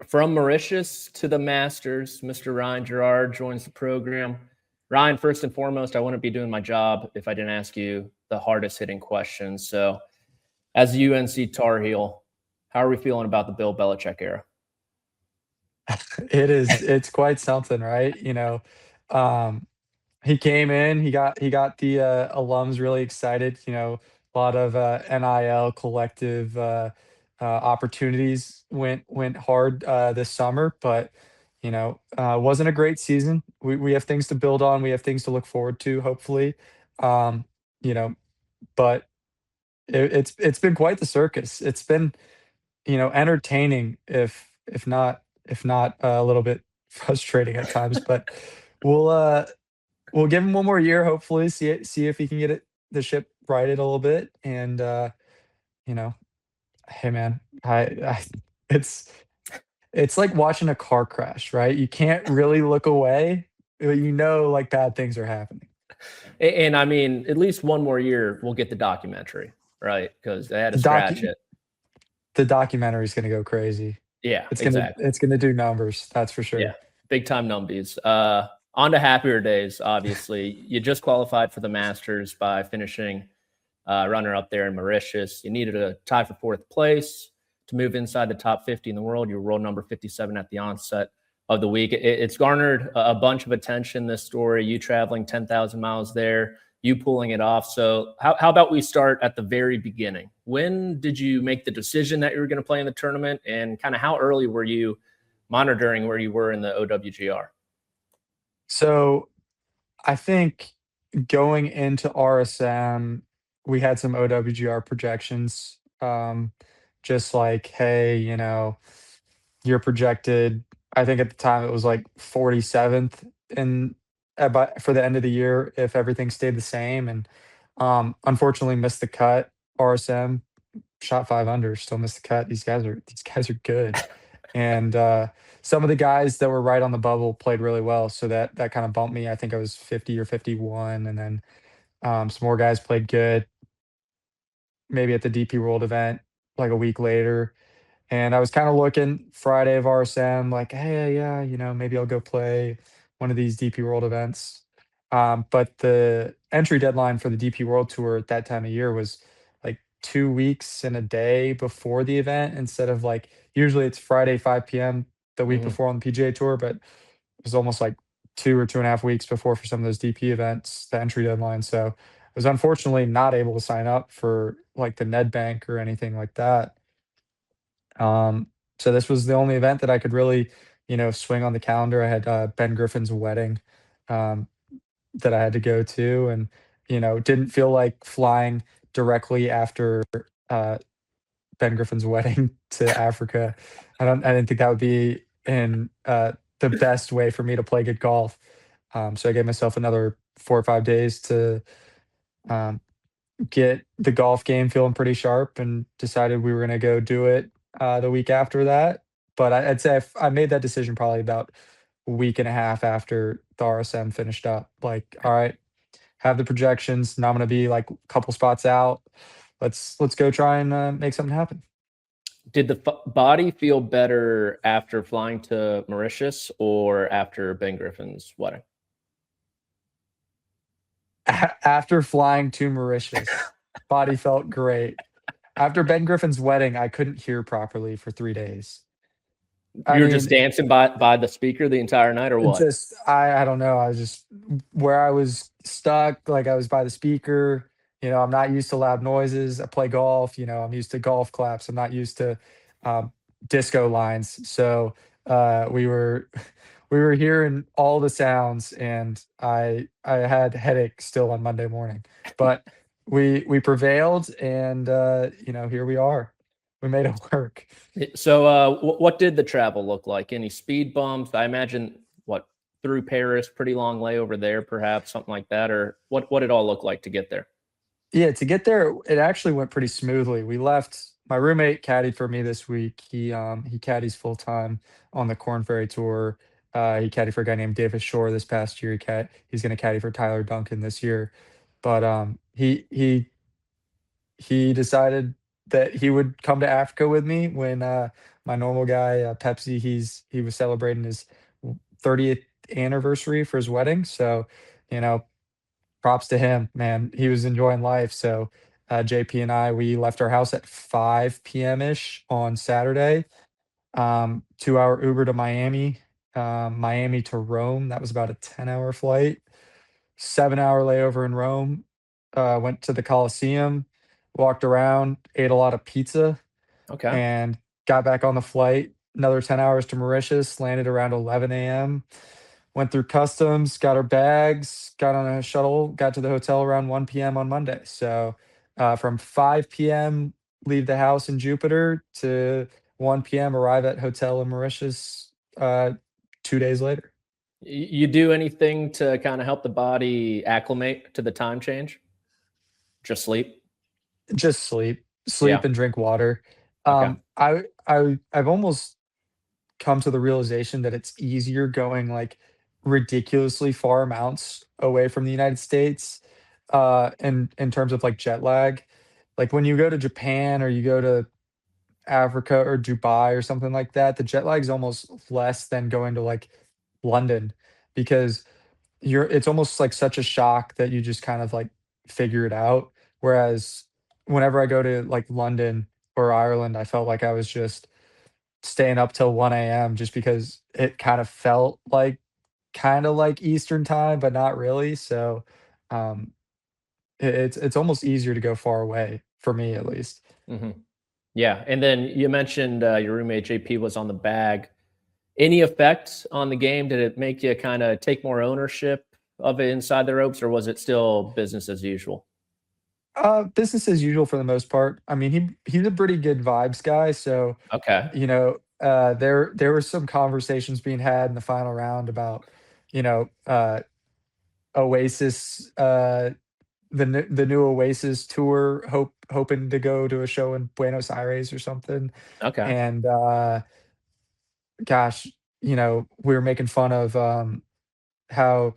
From Mauritius to the Masters, Mr. Ryan Gerard joins the program. Ryan, first and foremost, I wouldn't be doing my job if I didn't ask you the hardest hitting questions. So, as a UNC Tar Heel, how are we feeling about the Bill Belichick era? It's quite something, right? Um, he came in, he got the alums really excited, a lot of NIL collective opportunities went hard this summer, but wasn't a great season. We have things to build on, we have things to look forward to, hopefully. Um, you know, but it's been quite the circus. It's been, entertaining if not a little bit frustrating at times, but we'll uh we'll give him one more year, hopefully, see if he can get the ship righted a little bit. And you know, hey man, I it's it's like watching a car crash, right? You can't really look away, but like bad things are happening. And I mean, at least one more year, we'll get the documentary, right? Because they had to The scratch docu it. the documentary is gonna go crazy. Yeah, It's gonna exactly. it's gonna do numbers, that's for Yeah, sure. big time numbies. On to happier days. Obviously, you just qualified for the Masters by finishing runner up there in Mauritius. You needed a tie for fourth place to move inside the top 50 in the world. You were world number 57 at the onset of the week. It's garnered a bunch of attention, this story. You traveling 10,000 miles there, you pulling it off. So, how about we start at the very beginning? When did you make the decision that you were going to play in the tournament? And kind of how early were you monitoring where you were in the OWGR? So I think going into RSM, we had some OWGR projections. Just like, hey, you're projected. I think at the time it was like 47th in for the end of the year if everything stayed the same. And unfortunately missed the cut. RSM shot 5 under, still missed the cut. These guys are good. And some of the guys that were right on the bubble played really well, so that kind of bumped me. I think I was 50 or 51, and then some more guys played good. Maybe at the DP World event, like a week later, and I was kind of looking Friday of RSM, like, hey, yeah, maybe I'll go play one of these DP World events. But the entry deadline for the DP World Tour at that time of year was like 2 weeks and a day before the event, instead of like usually it's Friday 5 p.m. the week Mhm. before on the PGA Tour, but it was almost like 2 or 2.5 weeks before for some of those DP events, the entry deadline. So I was unfortunately not able to sign up for like the Ned Bank or anything like that. So this was the only event that I could really, swing on the calendar. I had Ben Griffin's wedding um, that I had to go to, and didn't feel like flying directly after uh, Ben Griffin's wedding to Africa. I didn't think that would be in the best way for me to play good golf. So I gave myself another 4 or 5 days to um, get the golf game feeling pretty sharp, and decided we were gonna go do it, the week after that. But I'd say I made that decision probably about a week and a half after the RSM finished up. Like, "All right, have the projections, now I'm gonna be, like, a couple spots out. Let's go try and, make something happen." Did the body feel better after flying to Mauritius or after Ben Griffin's wedding? After flying to Mauritius, body felt great. After Ben Griffin's wedding, I couldn't hear properly for 3 days. I You were just mean, dancing by the speaker the entire night, or it what? just I don't know, I was just where I was stuck, like, I was by the speaker. I'm not used to loud noises. I play golf, I'm used to golf claps. I'm not used to, um, disco lines. So, we were we were hearing all the sounds, and I had headache still on Monday morning. But we prevailed, and, here we are. We made it work. So, what did the travel look like? Any speed bumps? I imagine what through Paris, pretty long layover there, perhaps something like that, or what did it all look like to get there? Yeah, to get there, it actually went pretty smoothly. We left My roommate caddied for me this week. He caddies full time on the Corn Ferry Tour. He caddied for a guy named Davis Shore this past year. He's gonna caddy for Tyler Duncan this year. But he decided that he would come to Africa with me when my normal guy Pepsi he was celebrating his 30th anniversary for his wedding. So, you know, props to him, man. He was enjoying life. So, JP and I, we left our house at 5 p.m. ish on Saturday. 2-hour Uber to Miami, Miami to Rome. That was about a 10-hour flight. 7-hour layover in Rome. Went to the Colosseum, walked around, ate a lot of pizza, Okay. and got back on the flight. Another 10 hours to Mauritius, landed around 11 a.m. Went through customs, got our bags, got on a shuttle, got to the hotel around 1 p.m. on Monday. So from 5 p.m., leave the house in Jupiter to 1 p.m., arrive at hotel in Mauritius 2 days later. You do anything to kind of help the body acclimate to the time change? Just sleep? Just sleep Yeah. and drink water. Okay. I've almost come to the realization that it's easier going like ridiculously far amounts away from the United States in terms of like jet lag. Like when you go to Japan or you go to Africa or Dubai or something like that, the jet lag is almost less than going to like London because it's almost like such a shock that you just kind of like figure it out. Whereas whenever I go to like London or Ireland, I felt like I was just staying up till 1 AM just because it kind of felt like kinda like Eastern time, but not really, so, um, it's almost easier to go far away, for me at least. Hmm. Yeah. And then you mentioned your roommate JP was on the bag. Any effect on the game? Did it make you kind of take more ownership of it inside the ropes, or was it still business as usual? Business as usual for the most part. I mean, he's a pretty good vibes guy, so, Okay. there were some conversations being had in the final round about, you know, Oasis, the new Oasis tour, hoping to go to a show in Buenos Aires or something, Okay. and, gosh, we were making fun of, how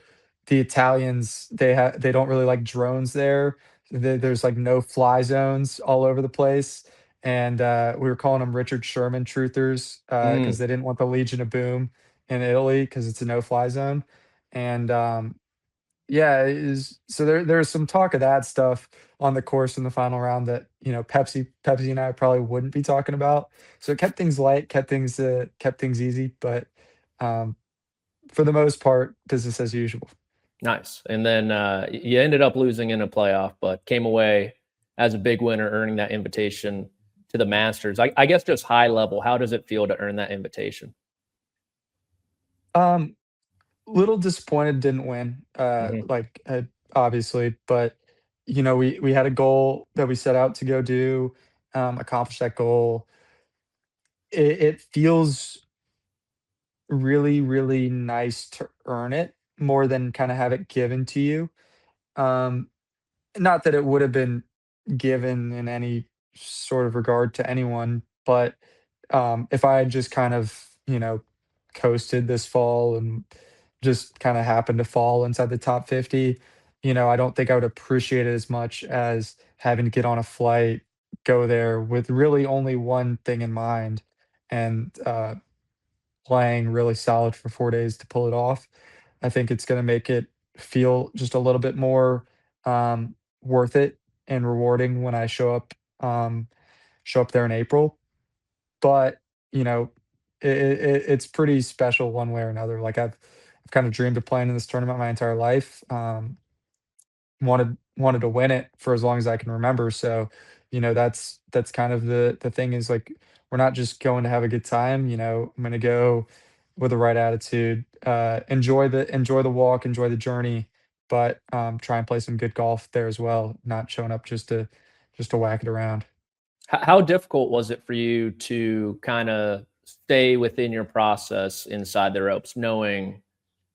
the Italians, they don't really like drones there. There's, like, no fly zones all over the place, and, we were calling them Richard Sherman truthers, because Mm, they didn't want the Legion of Boom in Italy because it's a no-fly zone, and, yeah, it is so there's some talk of that stuff on the course in the final round that, Pepsi and I probably wouldn't be talking about. So it kept things light, kept things easy, but, um, for the most part, business as usual. nice. And then you ended up losing in a playoff, but came away as a big winner, earning that invitation to the Masters. I guess just high level, how does it feel to earn that invitation? Um, Little disappointed didn't win, Hmm. obviously, but, we had a goal that we set out to go do, accomplish that goal. It feels really, really nice to earn it more than kinda have it given to you. Um, Not that it would have been given in any sort of regard to anyone, but, if I had just kind of, coasted this fall and just kinda happened to fall inside the top 50, I don't think I would appreciate it as much as having to get on a flight, go there with really only one thing in mind, and, playing really solid for 4 days to pull it off. I think it's gonna make it feel just a little bit more, worth it and rewarding when I show up there in April. But, you know, it's pretty special one way or another. Like, I've kinda dreamed of playing in this tournament my entire life. Wanted to win it for as long as I can remember, so, that's kind of the thing is, like, we're not just going to have a good time, I'm gonna go with the right attitude, enjoy the walk, enjoy the journey, but, try and play some good golf there as well, not showing up just to whack it around. How difficult was it for you to kind of stay within your process inside the ropes, knowing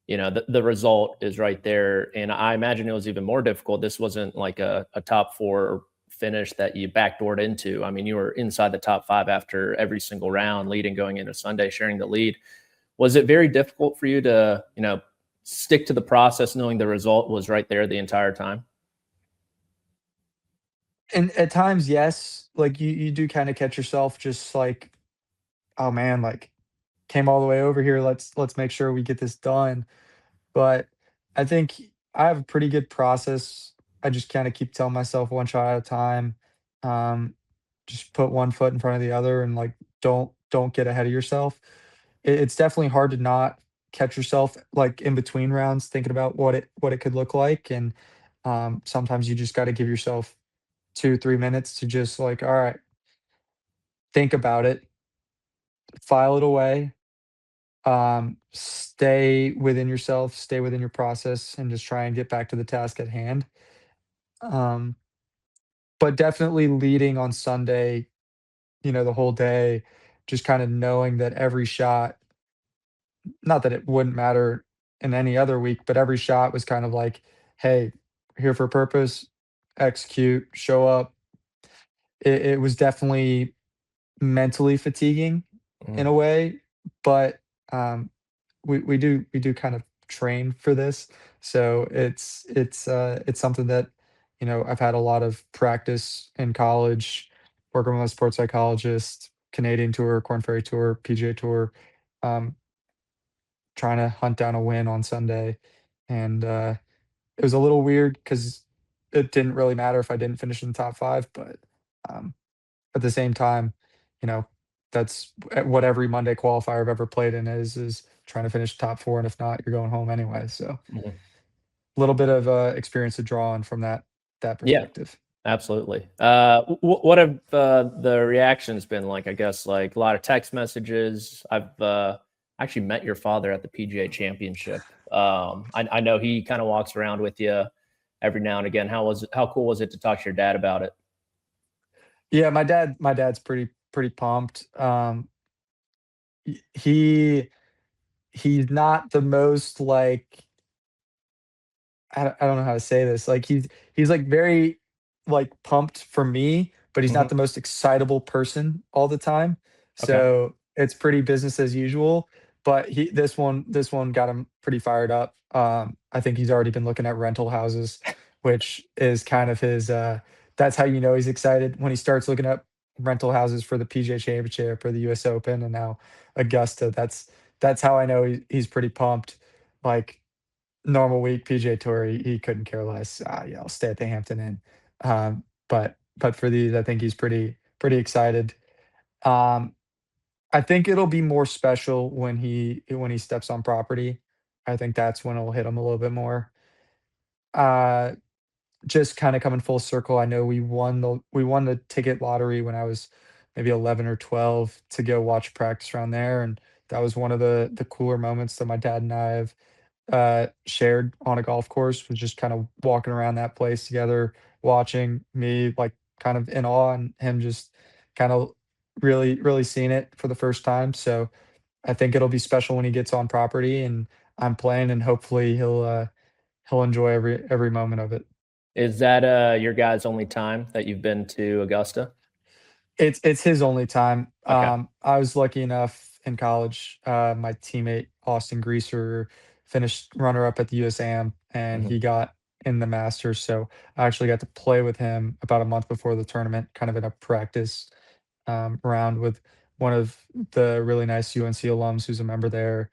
the result is right there? And I imagine it was even more difficult. This wasn't like a top four finish that you backdoored into. I mean, you were inside the top five after every single round, leading going into Sunday, sharing the lead. Was it very difficult for you to stick to the process, knowing the result was right there the entire time? And at times, yes, like, you do kinda catch yourself just like, "Oh, man, like, came all the way over here, let's make sure we get this done." But I think I have a pretty good process. I just kinda keep telling myself one shot at a time, um, just put one foot in front of the other and, like, don't get ahead of yourself. It's definitely hard to not catch yourself, like, in between rounds thinking about what it could look like, and, sometimes you just gotta give yourself 2, 3 minutes to just, like, "Alright, think about it, file it away, stay within yourself, stay within your process, and just try and get back to the task at hand." Um, but definitely leading on Sunday, the whole day, just kinda knowing that every shot, not that it wouldn't matter in any other week, but every shot was kind of like, "Hey, here for a purpose, execute, show up." It was definitely mentally fatiguing in Mhm. a way, but, we do kind of train for this, so it's something that, I've had a lot of practice in college, working with a sports psychologist, Canadian Tour, Korn Ferry Tour, PGA Tour, um, trying to hunt down a win on Sunday, and, it was a little weird because it didn't really matter if I didn't finish in the top 5, but, um, at the same time, you know, that's what every Monday qualifier I've ever played in is trying to finish top 4, and if not, you're going home anyway, so, Mhm. a little bit of, experience to draw on from that Yeah, perspective. absolutely. What have the reactions been like? I guess like a lot of text messages. I've actually met your father at the PGA Championship. I know he kind of walks around with you every now and again. How cool was it to talk to your dad about it? Yeah, my dad's pretty pumped. He's not the most, like, I don't know how to say this, like, he's, like, very, like, pumped for me, but he's not Hmm. the most excitable person all the time, Okay. so it's pretty business as usual, but this one got him pretty fired up. I think he's already been looking at rental houses, which is kind of that's how you know he's excited, when he starts looking at rental houses for the PGA Championship or the US Open and now Augusta. That's how I know he's pretty pumped. Like, normal week, PGA Tour, he couldn't care less. Yeah, I'll stay at the Hampton Inn. But for these, I think he's pretty excited. Um, I think it'll be more special when he steps on property. I think that's when it'll hit him a little bit more. Uh, just kinda coming full circle, I know we won the ticket lottery when I was maybe 11 or 12 to go watch practice around there, and that was one of the cooler moments that my dad and I have shared on a golf course, was just kind of walking around that place together, watching me, like, kind of in awe, and him just kind of really seeing it for the first time. So I think it'll be special when he gets on property and I'm playing, and hopefully he'll enjoy every moment of it. Is that your guys' only time that you've been to Augusta? It's his only time. Okay. I was lucky enough in college, my teammate, Austin Greaser, finished runner-up at the USAM, and Hmm. he got in the Masters, so I actually got to play with him about a month before the tournament, kind of in a practice, round with one of the really nice UNC alums who's a member there,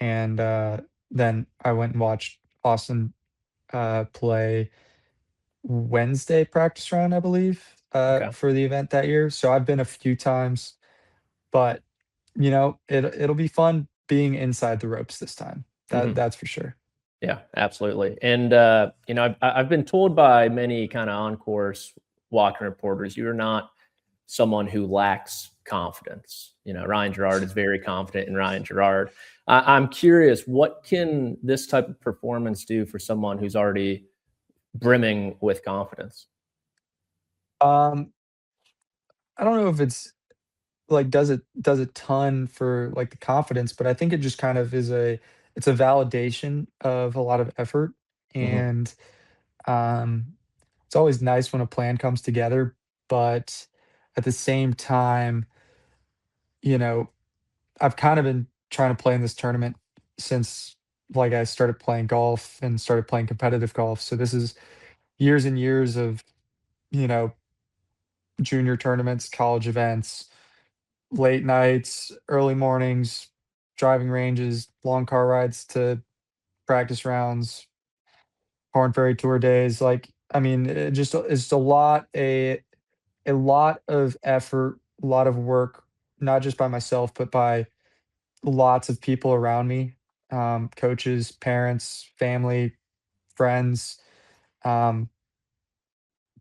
and, then I went and watched Austin, play Wednesday practice round, I believe, Okay. for the event that year. So I've been a few times, but, it'll be fun being inside the ropes this time. Hmm. That's for sure. Yeah, absolutely. And I've been told by many kind of on-course walking reporters, you're not someone who lacks confidence. Ryan Gerard is very confident in Ryan Gerard. I'm curious, what can this type of performance do for someone who's already brimming with confidence? Um, I don't know if it's, like, does a ton for, like, the confidence, but I think it just kind of it's a validation of a lot of effort, Hmm. and, um, it's always nice when a plan comes together, but at the same time, you know, I've kind of been trying to play in this tournament since, like, I started playing golf and started playing competitive golf. So this is years and years of, you know, junior tournaments, college events, late nights, early mornings, driving ranges, long car rides to practice rounds, Corn Ferry Tour days, like, I mean, it just it's a lot of effort, a lot of work, not just by myself, but by lots of people around me, coaches, parents, family, friends, um,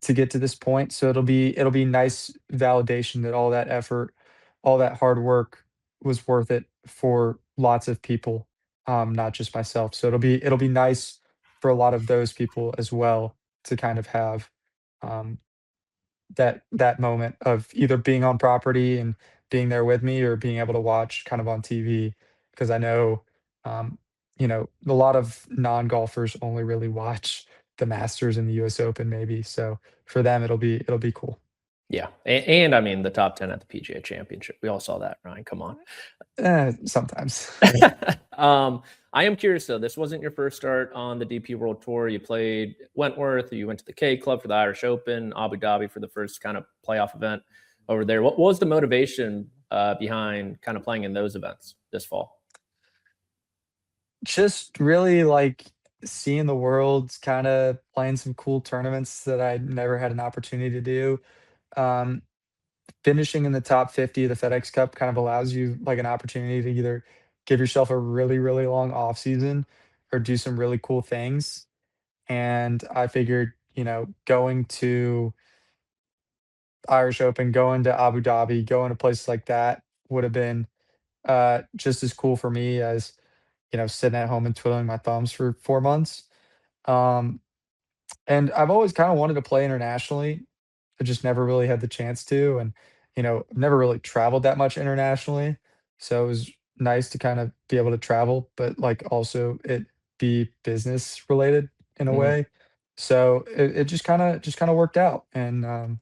to get to this point. So it'll be nice validation that all that effort, all that hard work was worth it for lots of people, not just myself. So it'll be nice for a lot of those people as well to kind of have um, that moment of either being on property and being there with me or being able to watch kind of on TV because I know, um, a lot of non-golfers only really watch the Masters and the US Open maybe, so for them, it'll be cool. Yeah, and I mean the top 10 at the PGA Championship. We all saw that, Ryan. Come on. Sometimes. um, I am curious though. This wasn't your first start on the DP World Tour. You played Wentworth. You went to the K Club for the Irish Open, Abu Dhabi for the first kind of playoff event over there. What was the motivation behind kind of playing in those events this fall? Just really, like, seeing the world, kinda playing some cool tournaments that I never had an opportunity to do. Um, Finishing in the top 50 of the FedEx Cup kind of allows you, like, an opportunity to either give yourself a really, really long off season or do some really cool things, and I figured, going to Irish Open, going to Abu Dhabi, going to places like that would have been, just as cool for me as, sitting at home and twiddling my thumbs for 4 months. Um, and I've always kinda wanted to play internationally. I just never really had the chance to, and, never really traveled that much internationally, so it was nice to kind of be able to travel, but, like, also it be business related in a Hmm. way. So it just kinda worked out, and,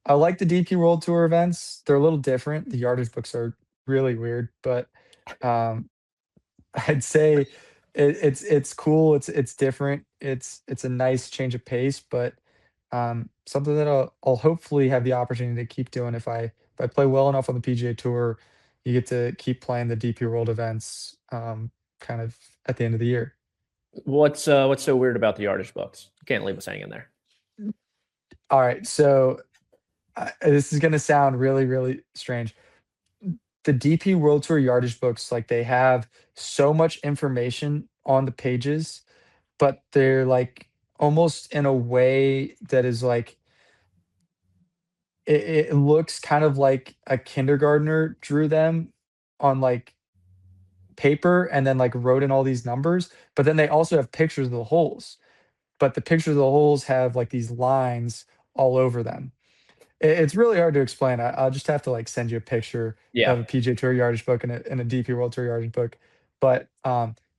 I like the DP World Tour events. They're a little different. The yardage books are really weird, but, um, I'd say it's cool, it's different, it's a nice change of pace, but, something that I'll hopefully have the opportunity to keep doing if I play well enough on the PGA Tour, you get to keep playing the DP World events, kind of at the end of the year. What's so weird about the yardage books? You can't leave us hanging there. Alright, so, this is gonna sound really, really strange. The DP World Tour yardage books, like, they have so much information on the pages, but they're, like, almost in a way that is, like it looks kind of like a kindergartner drew them on, like, paper and then, like, wrote in all these numbers, but then they also have pictures of the holes, but the pictures of the holes have, like, these lines all over them. It's really hard to explain. I'll just have to, like, send you a picture Yeah. of a PGA Tour yardage book and a DP World Tour yardage book, but,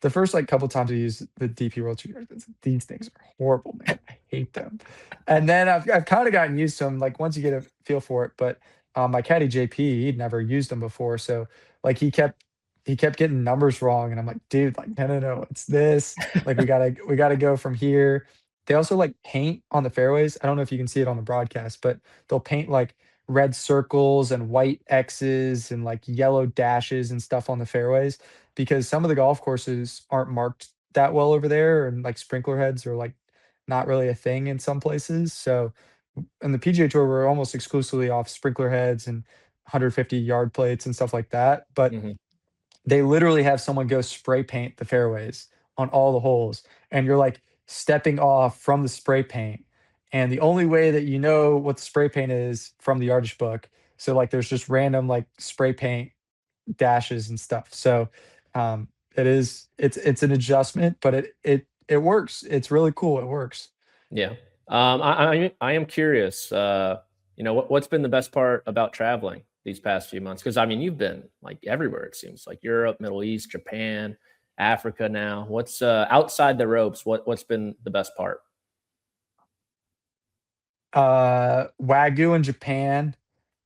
the first, like, couple times I used the DP World Tour yardage books, these things are horrible, man. I hate them, and then I've kinda gotten used to them, like, once you get a feel for it, but, my caddy JP, he'd never used them before, so, like, he kept getting numbers wrong, and I'm like, "Dude, like, no, no, no, it's this, like, we gotta go from here." They also, like, paint on the fairways. I don't know if you can see it on the broadcast, but they'll paint like red circles and white X's and like yellow dashes and stuff on the fairways because some of the golf courses aren't marked that well over there and like sprinkler heads are like not really a thing in some places. So in the PGA Tour, we're almost exclusively off sprinkler heads and 150 yard plates and stuff like that. But Hmm. they literally have someone go spray paint the fairways on all the holes, and you're, like, stepping off from the spray paint, and the only way that you know what the spray paint is from the yardage book, so, like, there's just random, like, spray paint dashes and stuff, so, it's an adjustment, but it works. It's really cool, it works. Yeah. I am curious. What's been the best part about traveling these past few months? Because I mean, you've been like everywhere. It seems like Europe, Middle East, Japan, Africa. Now, what's outside the ropes? What's been the best part? Wagyu in Japan,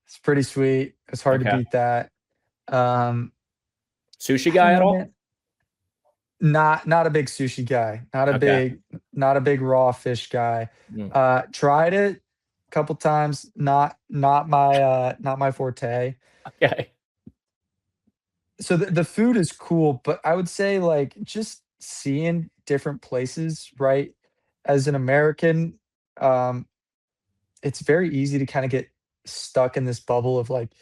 it's pretty sweet, it's hard to Okay. beat that. Um, Sushi I don't guy at know, all? man. Not a big sushi guy, not a Okay. big not a big raw fish guy. Mm. Tried it, couple times, not my forte. Okay. So the food is cool, but I would say, like, just seeing different places, right? As an American, um, it's very easy to kinda get stuck in this bubble of, like,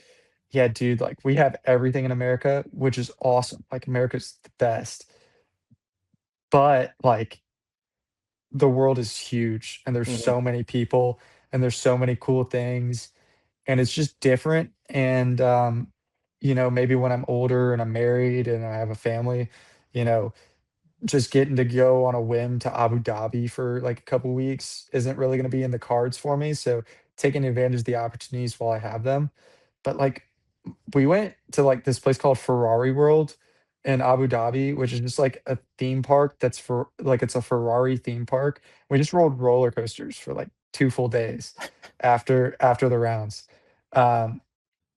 "Yeah, dude, like, we have everything in America, which is awesome, like, America's the best." But, like, the world is huge, and there's Mhm. so many people, and there's so many cool things, and it's just different, and, maybe when I'm older and I'm married and I have a family, you know, just getting to go on a whim to Abu Dhabi for, like, a couple weeks isn't really gonna be in the cards for me, so taking advantage of the opportunities while I have them. But, like, we went to, like, this place called Ferrari World in Abu Dhabi, which is just, like, a theme park that's for like, it's a Ferrari theme park. We just rode roller coasters for, like, 2 full days after the rounds. Um,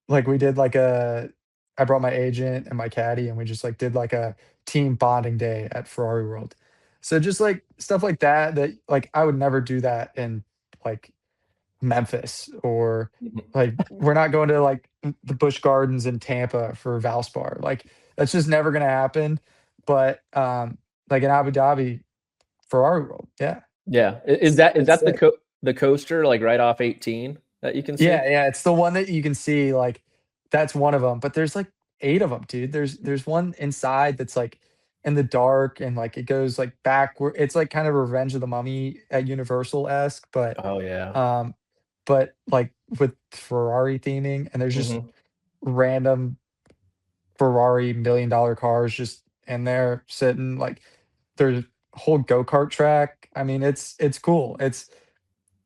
like, we did, like, a I brought my agent and my caddy, and we just, like, did, like, a team bonding day at Ferrari World. So just, like, stuff like that, like, I would never do that in, like, Memphis, or, Mhm. like, we're not going to, like, the Busch Gardens in Tampa for Valspar, like, that's just never gonna happen, but, like, in Abu Dhabi, Ferrari World, yeah, Yeah. Is it's that it's sick. the coaster, like, right off 18 that you can see? Yeah, yeah, it's the one that you can see, like, that's one of them. But there's, like, 8 of them, dude. There's one inside that's, like, in the dark, and, like, it goes, like, backward. It's, like, kind of Revenge of the Mummy at Universal-esque, Oh, yeah. um, like, with Ferrari theming, and there's just Mhm. random Ferrari million-dollar cars just in there sitting, like, there's a whole go-kart track. I mean, it's cool. It's,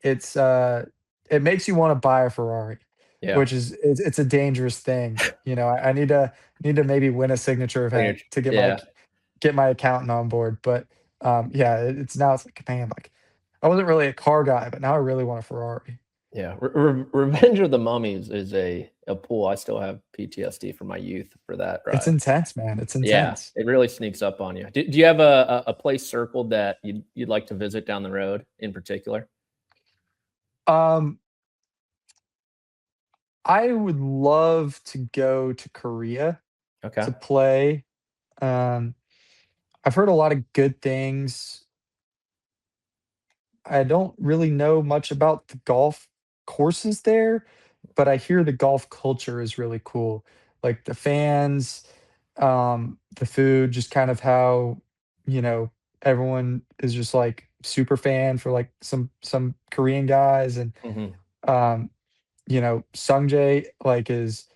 it makes you wanna buy a Ferrari, Yeah. which is it's a dangerous thing, I need to maybe win a signature Pretty event much. to Yeah. get my accountant on board, but, yeah, it's like, man, like, I wasn't really a car guy, but now I really want a Ferrari. Yeah. Revenge of the Mummies is a pool I still have PTSD from my youth for that It's ride. intense, man, it's Yeah, intense. it really sneaks up on you. Do you have a place circled that you'd like to visit down the road in particular? Um, I would love to go to Korea Okay. to play. um, I've heard a lot of good things. I don't really know much about the golf courses there, but I hear the golf culture is really cool. Like the fans, the food, just kind of how, you know, everyone is just like super fan for like some Korean guys, and Mhm. um, Sungjae like is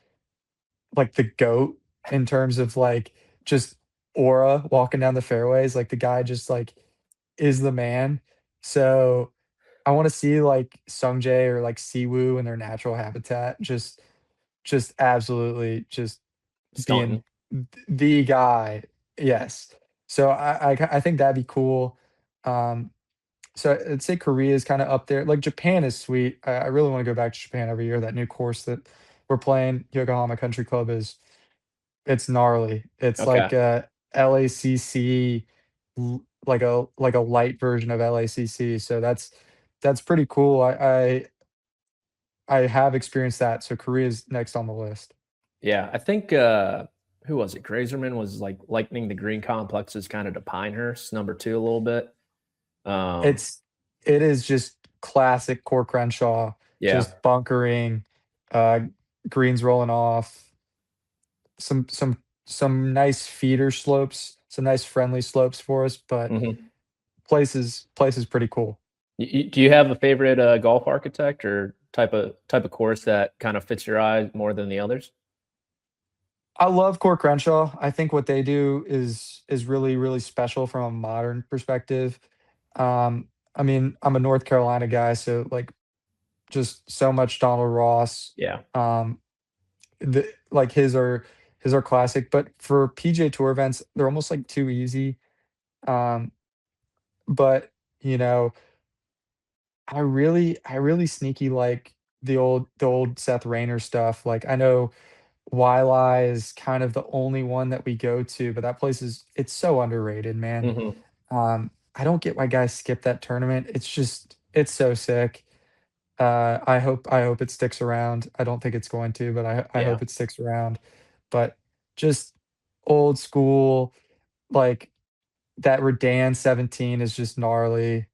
like the GOAT in terms of like just aura walking down the fairways. Like the guy just like is the man. So I wanna see, like, Sungjae or, like, Siwoo in their natural habitat, just absolutely just Stunting. being the guy. Yes. So I think that'd be cool. Um, so I'd say Korea is kinda up there. Like, Japan is sweet. I really wanna go back to Japan every year. That new course that we're playing, Yokohama Country Club, it's gnarly. It's Okay. like a LACC, like a light version of LACC, so that's pretty cool. I have experienced that, so Korea's next on the list. Yeah, I think, who was it? Grazerman was, like, likening the green complexes kinda to Pinehurst, number 2 a little bit. Um, It's it is just classic Core Crenshaw, yeah. just bunkering, uh, greens rolling off, some some some nice feeder slopes, some nice friendly slopes for us, but Mhm. place is pretty cool. Do you have a favorite, golf architect or type of course that kinda fits your eye more than the others? I love Core Crenshaw. I think what they do is really, really special from a modern perspective. I mean, I'm a North Carolina guy, so, like, just so much Donald Ross. Yeah. Um, like, his are classic, but for PJ Tour events, they're almost, like, too easy. Um, but, you know, I really sneaky like the old Seth Rayner stuff. Like, I know Waialae is kind of the only one that we go to, but that place it's so underrated, man. Mhm. I don't get why guys skip that tournament. It's so sick. I hope it sticks around. I don't think it's going to, but I Yeah. hope it sticks around. But just old school, like, that Redan 17 is just gnarly.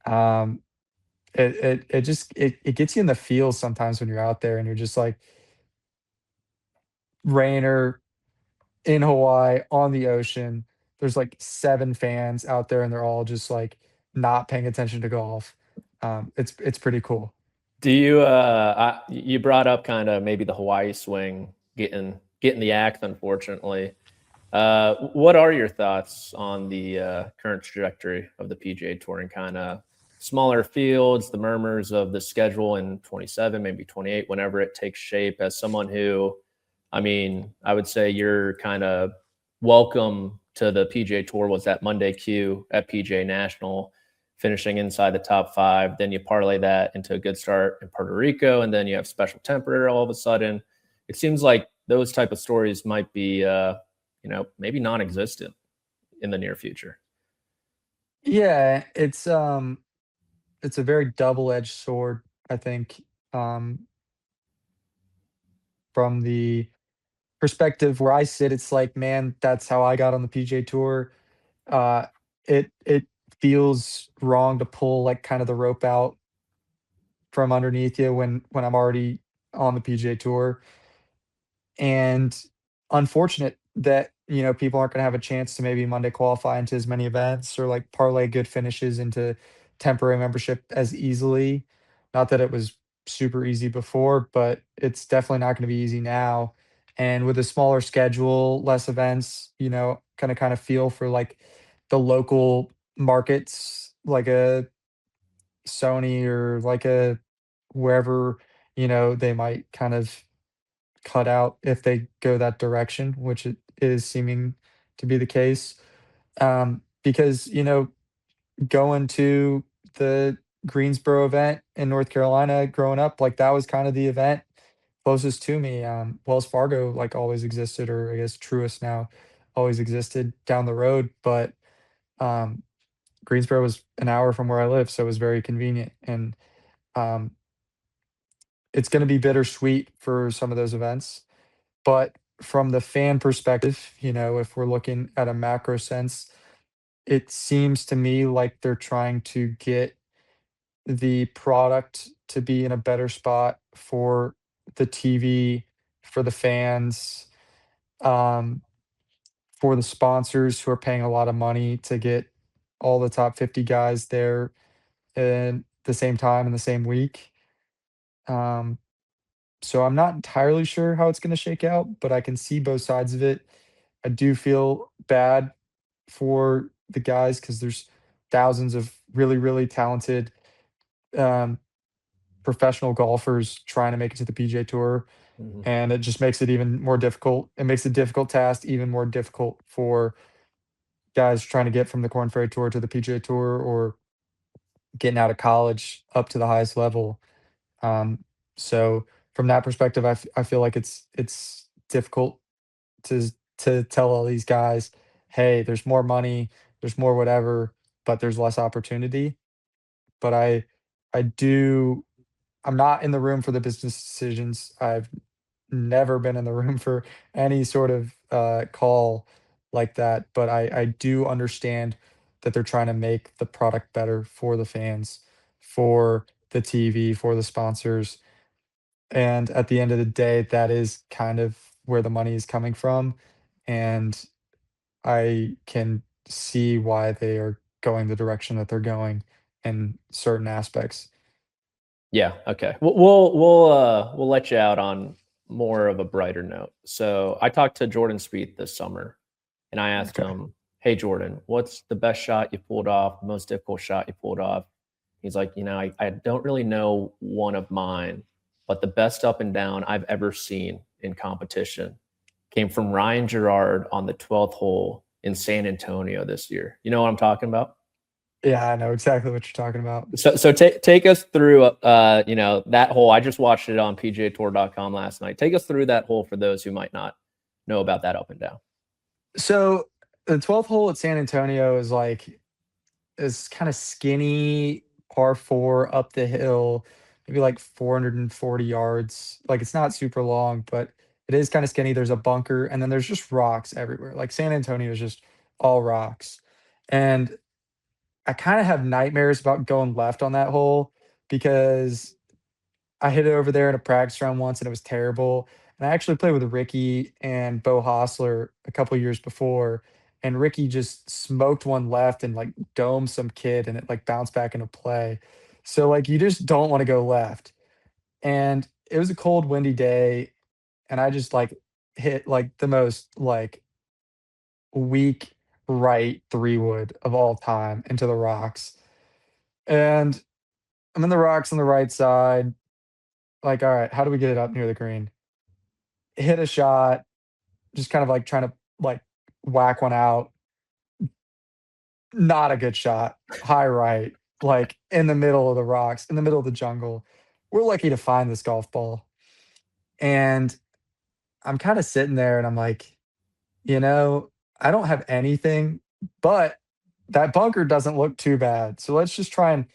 Um, it gets you in the feels sometimes when you're out there and you're just like, rainer in Hawaii on the ocean. There's like 7 fans out there and they're all just like not paying attention to golf. It's pretty cool. Do you you brought up kind of maybe the Hawaii swing getting the axe, unfortunately. What are your thoughts on the current trajectory of the PGA Tour and kind of smaller fields, the murmurs of the schedule in 27, maybe 28, whenever it takes shape? As someone who, I mean, I would say you're kind of welcome to the PGA Tour was that Monday queue at PGA National, finishing inside the top five. Then you parlay that into a good start in Puerto Rico, and then you have special temper all of a sudden. It seems like those type of stories might be maybe non-existent in the near future. Yeah, it's a very double-edged sword, I think, from the perspective where I sit, it's like, man, that's how I got on the PGA Tour. Uh, it feels wrong to pull, like, kind of the rope out from underneath you when I'm already on the PGA Tour. And unfortunate that, people aren't gonna have a chance to maybe Monday qualify into as many events or, like, parlay good finishes into temporary membership as easily. Not that it was super easy before, but it's definitely not gonna be easy now. And with a smaller schedule, less events, kinda feel for, like, the local markets, like a Sony or like a wherever, they might kind of cut out if they go that direction, which it is seeming to be the case. Because, going to the Greensboro event in North Carolina growing up, like, that was kind of the event closest to me. Wells Fargo, like, always existed, or I guess Truist now always existed down the road, but, um, Greensboro was an hour from where I live, so it was very convenient, and, um, it's gonna be bittersweet for some of those events. But from the fan perspective, if we're looking at a macro sense, it seems to me like they're trying to get the product to be in a better spot for the TV, for the fans, um, for the sponsors who are paying a lot of money to get all the top 50 guys there in the same time in the same week. Um, So I'm not entirely sure how it's gonna shake out, but I can see both sides of it. I do feel bad for the guys because there's thousands of really, really talented, um, professional golfers trying to make it to the PGA Tour, Mhm. and it just makes it even more difficult. It makes a difficult task even more difficult for guys trying to get from the Korn Ferry Tour to the PGA Tour or getting out of college up to the highest level. So from that perspective, I feel like it's difficult to tell all these guys, "Hey, there's more money, there's more whatever, but there's less opportunity." But I do I'm not in the room for the business decisions. I've never been in the room for any sort of, call like that, but I do understand that they're trying to make the product better for the fans, for the TV, for the sponsors, and at the end of the day, that is kind of where the money is coming from, and I can see why they are going the direction that they're going in certain aspects. Yeah. Okay. We'll let you out on more of a brighter note. So I talked to Jordan Spieth this summer, and I asked Okay. him, "Hey Jordan, what's the best shot you pulled off? The most difficult shot you pulled off?" He's like, I don't really know one of mine, but the best up and down I've ever seen in competition came from Ryan Gerard on the 12th hole in San Antonio this year. You know what I'm talking about? Yeah, I know exactly what you're talking about. So take us through that hole. I just watched it on PGAtour.com last night. Take us through that hole for those who might not know about that up and down. So, the 12th hole at San Antonio is kinda skinny par 4 up the hill. maybe like 440 yards. Like it's not super long, but it is kind of skinny. There's a bunker, and then there's just rocks everywhere. Like San Antonio is just all rocks. And I kind of have nightmares about going left on that hole because I hit it over there in a practice round once and it was terrible. And I actually played with Ricky and Bo Hostler a couple years before, and Ricky just smoked one left and like domed some kid and it like bounced back into play. So like you just don't want to go left. And it was a cold, windy day, and I just like hit like the most like weak right three wood of all time into the rocks. And I'm in the rocks on the right side. Like, all right, how do we get it up near the green? Hit a shot, just kind of like trying to like whack one out. Not a good shot. High right, like in the middle of the rocks, in the middle of the jungle. We're lucky to find this golf ball. And I'm kind of sitting there and I'm like, you know, I don't have anything, but that bunker doesn't look too bad. So let's just try and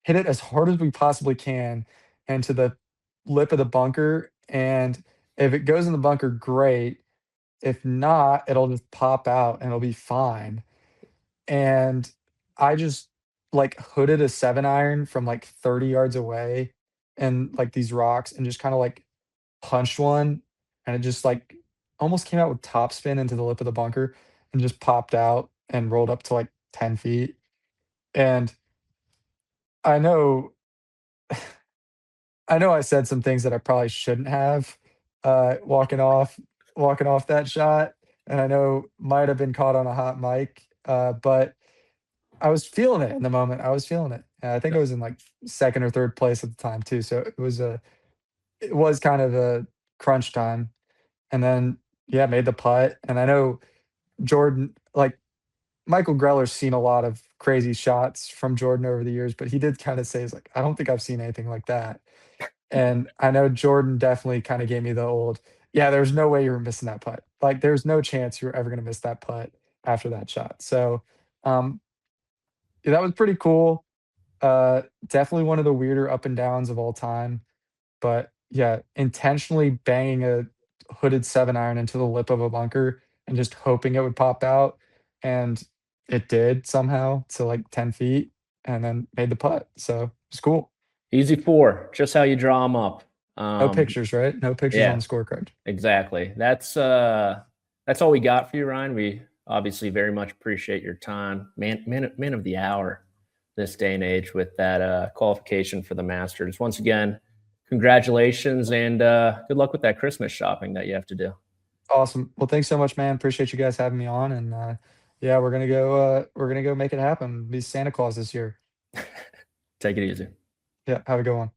hit it as hard as we possibly can into the lip of the bunker. And if it goes in the bunker, great. If not, it'll just pop out and it'll be fine. And I just like hooded a 7-iron from like 30 yards away and like these rocks and just kind of like punched one, and it just like almost came out with topspin into the lip of the bunker and just popped out and rolled up to like 10 feet. And I know I know I said some things that I probably shouldn't have, walking off that shot, and I know might have been caught on a hot mic, but I was feeling it in the moment. I was feeling it. And I think I was in like 2nd or 3rd place at the time too, so it was kind of a crunch time. And then, yeah, made the putt, and I know Jordan like, Michael Greller's seen a lot of crazy shots from Jordan over the years, but he did kinda say, he's like, "I don't think I've seen anything like that." And I know Jordan definitely kinda gave me the old, "Yeah, there's no way you were missing that putt. Like, there's no chance you were ever gonna miss that putt after that shot." So, um, yeah, that was pretty cool. Definitely one of the weirder up and downs of all time. But yeah, intentionally banging a hooded 7-iron into the lip of a bunker and just hoping it would pop out, and it did somehow to, like, 10 feet, and then made the putt, so it's cool. Easy four, just how you draw them up. No Um, pictures, right? No pictures on yeah, the scorecard. exactly. That's all we got for you, Ryan. We obviously very much appreciate your time. Man of the hour this day and age with that qualification for the Masters. Once again, congratulations and good luck with that Christmas shopping that you have to do. Awesome. Well, thanks so much, man. Appreciate you guys having me on, and, yeah, we're gonna go make it happen, be Santa Claus this year. Take it easy. Yeah, have a good one.